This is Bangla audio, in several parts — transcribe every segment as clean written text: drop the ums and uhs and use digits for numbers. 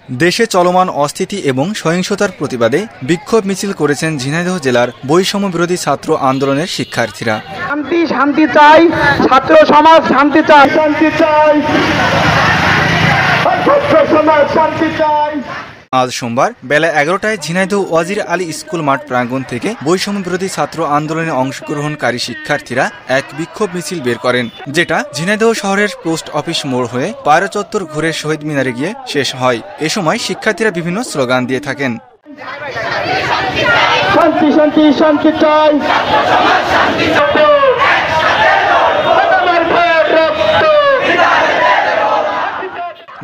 দেশে চলমান অস্থিতি এবং সহিংসতার প্রতিবাদে বিক্ষোভ মিছিল করেছেন ঝিনাইদহ জেলার বৈষম্য বিরোধী ছাত্র আন্দোলনের শিক্ষার্থীরা। শান্তি চাই, ছাত্র সমাজ শান্তি চাই, শান্তি চাই, ছাত্র সমাজ শান্তি চাই। আজ সোমবার বেলা 11টায় ঝিনাইদহ ওয়াজির আলী স্কুল মাঠ প্রাঙ্গণ থেকে বৈষম্য বিরোধী ছাত্র আন্দোলনে অংশগ্রহণকারী শিক্ষার্থীরা এক বিক্ষোভ মিছিল বের করেন, যেটা ঝিনাইদহ শহরের পোস্ট অফিস মোড় হয়ে পায়রা চত্বর ঘুরে শহীদ মিনারে গিয়ে শেষ হয়। এ সময় শিক্ষার্থীরা বিভিন্ন স্লোগান দিয়ে থাকেন। শান্তি শান্তি শান্তি চাই,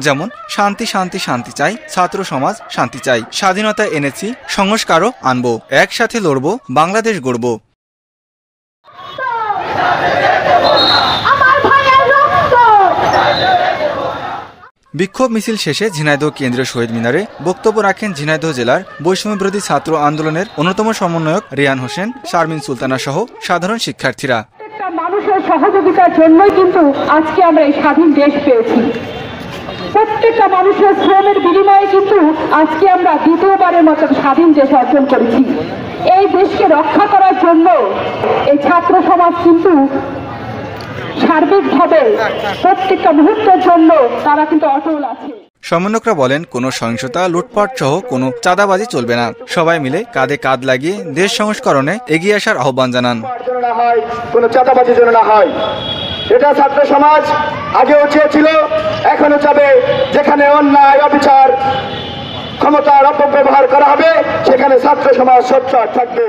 যেমন শান্তি শান্তি শান্তি চাই, ছাত্র সমাজ শান্তি চাই, স্বাধীনতা এনেছি, সংস্কারও আনবো, একসাথে লড়বো, বাংলাদেশ গড়ব। বিক্ষোভ মিছিল শেষে ঝিনাইদহ কেন্দ্রীয় শহীদ মিনারে বক্তব্য রাখেন ঝিনাইদহ জেলার বৈষম্য বিরোধী ছাত্র আন্দোলনের অন্যতম সমন্বয়ক রিয়ান হোসেন, শারমিন সুলতানা সহ সাধারণ শিক্ষার্থীরা। মানুষের সহযোগিতার জন্যই কিন্তু আজকে আমরা এই স্বাধীন দেশ পেয়েছি। প্রত্যেকটা মানুষের শ্রমের বিনিময়ে কিন্তু আজকে আমরা দ্বিতীয়বারের মতো স্বাধীন দেশ অর্জন করেছি। এই দেশকে রক্ষা করার জন্য এই ছাত্র সমাজ কিন্তু সার্বিকভাবে প্রত্যেকটা মুহূর্তের জন্য তারা কিন্তু অটল আছে। সমন্বয়করা বলেন, কোনো সহিংসতা, লুটপাট সহ কোনো চাঁদাবাজি চলবে না। সবাই মিলে কাঁধে কাঁধ লাগিয়ে দেশ সংস্করণে এগিয়ে আসার আহ্বান জানান। কোনো চাঁদাবাজি যেন না হয়, এটা ছাত্র সমাজ আগেও চেয়েছিল, এখনো চাবে। যেখানে অন্যায়, অবিচার, ক্ষমতার অপব্যবহার করা হবে, সেখানে ছাত্র সমাজ সোচ্চার থাকবে।